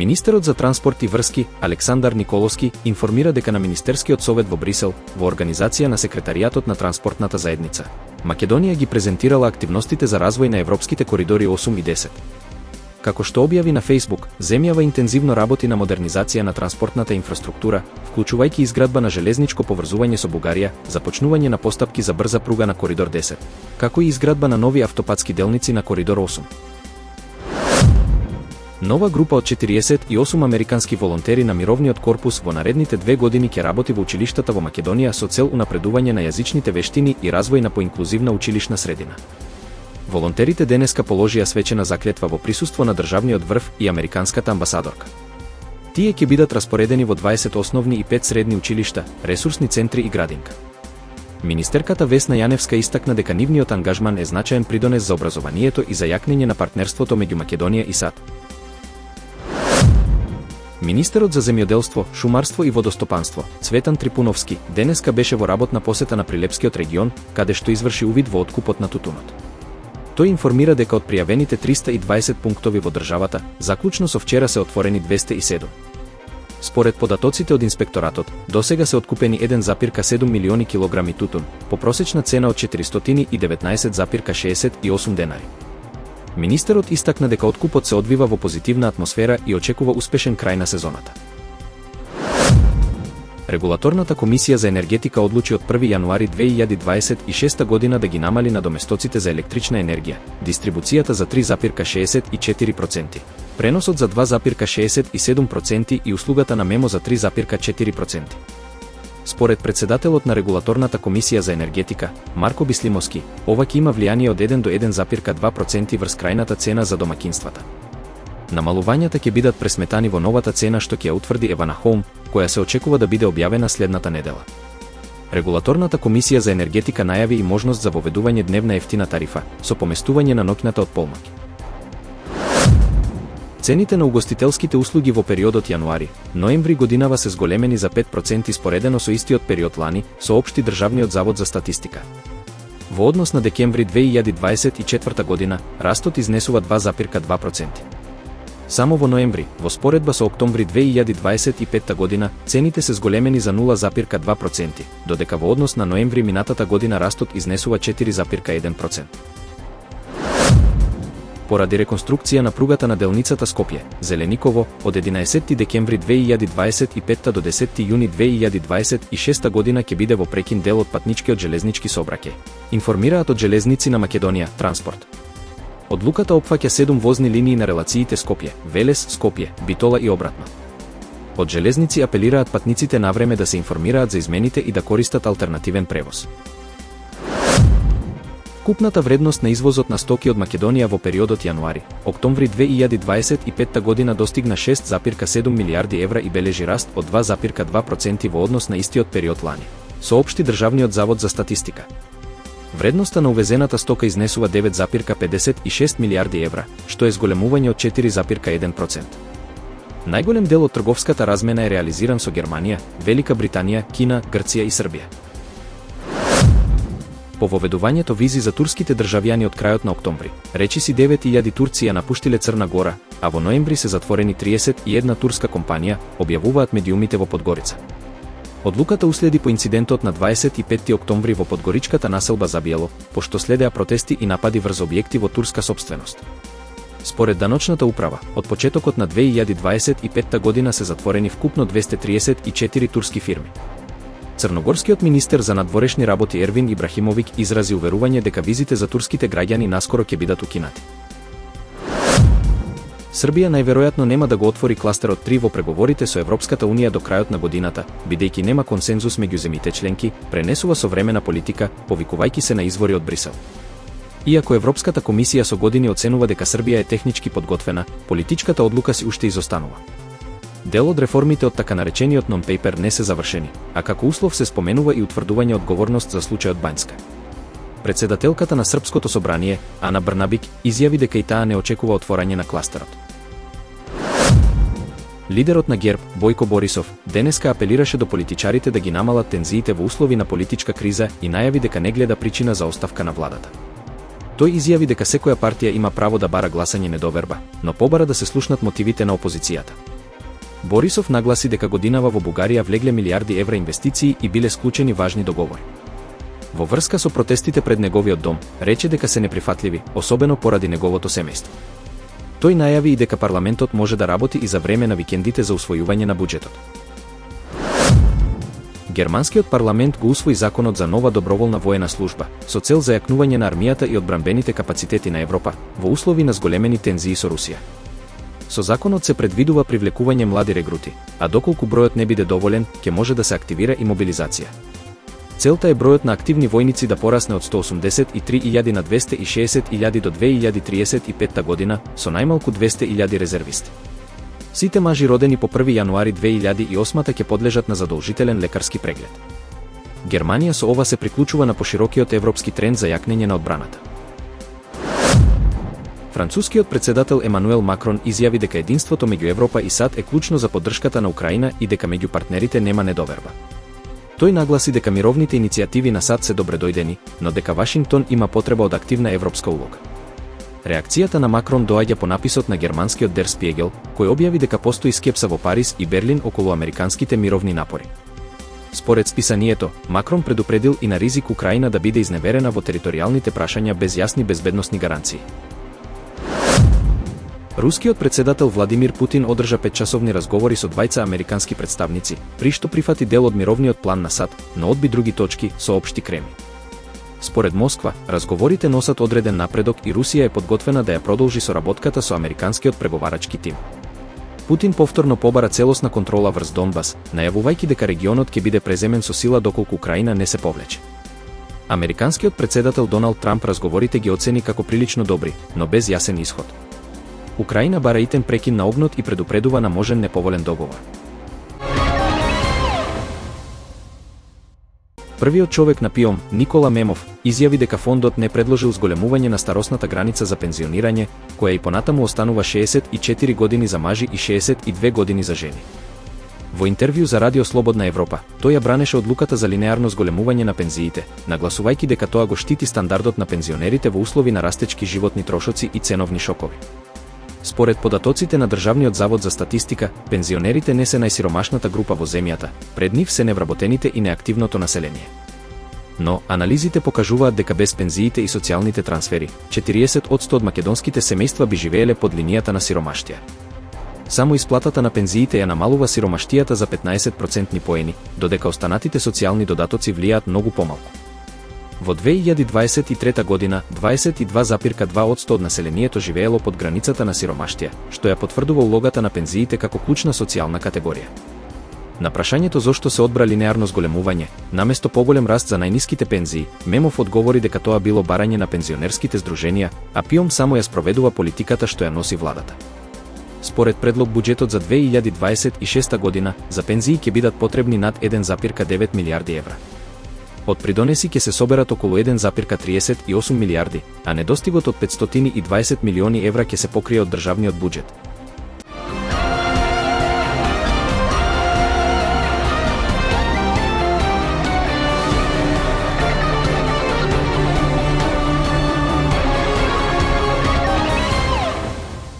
Министерот за транспорт и врски, Александар Николовски, информира дека на Министерскиот совет во Брисел, во организација на Секретаријатот на транспортната заедница, Македонија ги презентирала активностите за развој на европските коридори 8 и 10. Како што објави на Facebook, земјава интензивно работи на модернизација на транспортната инфраструктура, вклучувајќи изградба на железничко поврзување со Бугарија, започнување на постапки за брза пруга на коридор 10, како и изградба на нови автопатски делници на коридор 8. Нова група од 48 американски волонтери на мировниот корпус во наредните 2 години ќе работи во училиштата во Македонија со цел унапредување на јазичните вештини и развој на поинклузивна училишна средина. Волонтерите денеска положија свечена заклетва во присуство на државниот врв и американската амбасадорка. Тие ќе бидат распоредени во 20 основни и 5 средни училишта, ресурсни центри и градинка. Министерката Весна Јаневска истакна дека нивниот ангажман е значаен придонес за образованието и за јакнење на партнерството меѓу Македонија и САД. Министерот за земјоделство, шумарство и водостопанство, Цветан Трипуновски, денеска беше во работна посета на Прилепскиот регион, каде што изврши увид во откупот на тутунот. Тој информира дека од пријавените 320 пунктови во државата, заклучно со вчера се отворени 207. Според податоците од инспекторатот, досега се откупени 1,7 милиони килограми тутун, по просечна цена од 419,68 денари. Министерот истакна дека откупот се одвива во позитивна атмосфера и очекува успешен крај на сезоната. Регулаторната комисија за енергетика одлучи од 1 јануари 2026 година да ги намали надоместоците за електрична енергија, дистрибуцијата за 3,64%, преносот за 2,67% и услугата на мемо за 3,4%. Според председателот на регулаторната комисија за енергетика, Марко Бислимовски, ова ќе има влијание од 1 до 1,2% врз крајната цена за домакинствата. Намалувањата ќе бидат пресметани во новата цена што ќе ја утврди Евана Хоум, која се очекува да биде објавена следната недела. Регулаторната комисија за енергетика најави и можност за воведување дневна ефтина тарифа, со поместување на ноќната од полноќ. Цените на угостителските услуги во периодот јануари-ноември годинава се зголемени за 5% споредено со истиот период лани, соопшти Државниот завод за статистика. Во однос на декември 2024 година, растот изнесува 2,2%. Само во ноември, во споредба со октомври 2025 година, цените се зголемени за 0,2%, додека во однос на ноември минатата година растот изнесува 4,1%. Поради реконструкција на пругата на делницата Скопје-Зелениково, од 11 декември 2025 до 10 јуни 2026 година ќе биде во прекин дел од патничкиот железнички сообраќај, информираат од Железници на Македонија, Транспорт. Одлуката опфаќа 7 возни линии на релациите Скопје, Велес, Скопје, Битола и обратно. Од Железници апелираат патниците навреме да се информираат за измените и да користат алтернативен превоз. Купната вредност на извозот на стоки од Македонија во периодот јануари-октомври 2025 година достигна 6,7 милијарди евра и бележи раст од 2,2% во однос на истиот период лани, соопшти Државниот завод за статистика. Вредноста на увезената стока изнесува 9,56 милијарди евра, што е зголемување од 4,1%. Најголем дел од трговската размена е реализиран со Германија, Велика Британија, Кина, Грција и Србија. По воведувањето визи за турските државјани од крајот на октомври, речиси 9.000 турци ја напуштиле Црна Гора, а во ноември се затворени 31 турска компанија, објавуваат медиумите во Подгорица. Одлуката уследи по инцидентот на 25 октомври во подгоричката населба Забиело, пошто следеа протести и напади врз објекти во турска сопственост. Според даночната управа, од почетокот на 2025 година се затворени вкупно 234 турски фирми. Црногорскиот министер за надворешни работи Ервин Ибрахимовик изрази уверување дека визите за турските граѓани наскоро ќе бидат укинати. Србија најверојатно нема да го отвори кластерот 3 во преговорите со Европската унија до крајот на годината, бидејќи нема консензус меѓу земите членки, пренесува современа политика, повикувајќи се на извори од Брисел. Иако Европската комисија со години оценува дека Србија е технички подготвена, политичката одлука си уште изостанува. Дел од реформите од така наречениот non-paper не се завршени, а како услов се споменува и утврдување одговорност за случајот Бањска. Председателката на Српското собрание, Ана Брнабик, изјави дека и таа не очекува отворање на кластерот. Лидерот на ГЕРБ, Бојко Борисов, денеска апелираше до политичарите да ги намалат тензиите во услови на политичка криза и најави дека не гледа причина за оставка на владата. Тој изјави дека секоја партија има право да бара гласање недоверба, но побара да се слушнат мотивите на опозицијата. Борисов нагласи дека годинава во Бугарија влегле милиарди евра инвестиции и биле склучени важни договори. Во врска со протестите пред неговиот дом, рече дека се неприфатливи, особено поради неговото семејство. Тој најави и дека парламентот може да работи и за време на викендите за усвојување на буџетот. Германскиот парламент го усвои законот за нова доброволна воена служба, со цел зајакнување на армијата и одбранбените капацитети на Европа, во услови на зголемени тензии со Русија. Со законот се предвидува привлекување млади регрути, а доколку бројот не биде доволен, ќе може да се активира и мобилизација. Целта е бројот на активни војници да порасне од 183.000 на 260.000 до 2035 година, со најмалку 200.000 резервисти. Сите мажи родени по 1 јануари 2008 ќе подлежат на задолжителен лекарски преглед. Германија со ова се приклучува на поширокиот европски тренд за јакнење на одбраната. Францускиот председател Емануел Макрон изјави дека единството меѓу Европа и САД е клучно за поддршката на Украина и дека меѓу партнерите нема недоверба. Тој нагласи дека мировните иницијативи на САД се добредојдени, но дека Вашингтон има потреба од активна европска улога. Реакцијата на Макрон доаѓа по написот на германскиот Der Spiegel, кој објави дека постои скепса во Париз и Берлин околу американските мировни напори. Според списанието, Макрон предупредил и на ризик Украина да биде изневерена во територијалните прашања без јасни безбедносни гаранции. Рускиот председател Владимир Путин одржа 5-часовни разговори со двајца американски представници, при што прифати дел од мировниот план на САД, но одби други точки, соопшти Кремљ. Според Москва, разговорите носат одреден напредок и Русија е подготвена да ја продолжи соработката со американскиот преговарачки тим. Путин повторно побара целосна контрола врз Донбас, најавувајќи дека регионот ќе биде преземен со сила доколку Украина не се повлече. Американскиот председател Доналд Трамп разговорите ги оцени како прилично добри, но без јасен исход. Украина бара итен прекин на огнот и предупредува на можен неповолен договор. Првиот човек на ПИОМ, Никола Мемов, изјави дека фондот не предложил зголемување на старосната граница за пензионирање, која и понатаму останува 64 години за мажи и 62 години за жени. Во интервју за Радио Слободна Европа, тој ја бранеше одлуката за линеарно зголемување на пензиите, нагласувајќи дека тоа го штити стандардот на пензионерите во услови на растечки животни трошоци и ценовни шокови. Според податоците на Државниот завод за статистика, пензионерите не се најсиромашната група во земјата, пред нив се невработените и неактивното население. Но, анализите покажуваат дека без пензиите и социјалните трансфери, 40% од македонските семејства би живееле под линијата на сиромаштија. Само исплатата на пензиите ја намалува сиромаштијата за 15% поени, додека останатите социјални додатоци влијаат многу помалку. Во 2023 година, 22,2% од населението живеело под границата на сиромаштија, што ја потврдува улогата на пензиите како клучна социјална категорија. На прашањето зошто се одбра линеарно зголемување, наместо поголем раст за најниските пензии, Мемов одговори дека тоа било барање на пензионерските здруженија, а ПИОМ само ја спроведува политиката што ја носи владата. Според предлог буџетот за 2026 година, за пензии ќе бидат потребни над 1,9 милијарди евра. Од придонеси ќе се соберат околу 1,38 милијарди, а недостигот од 520 милиони евра ќе се покрие од државниот буџет,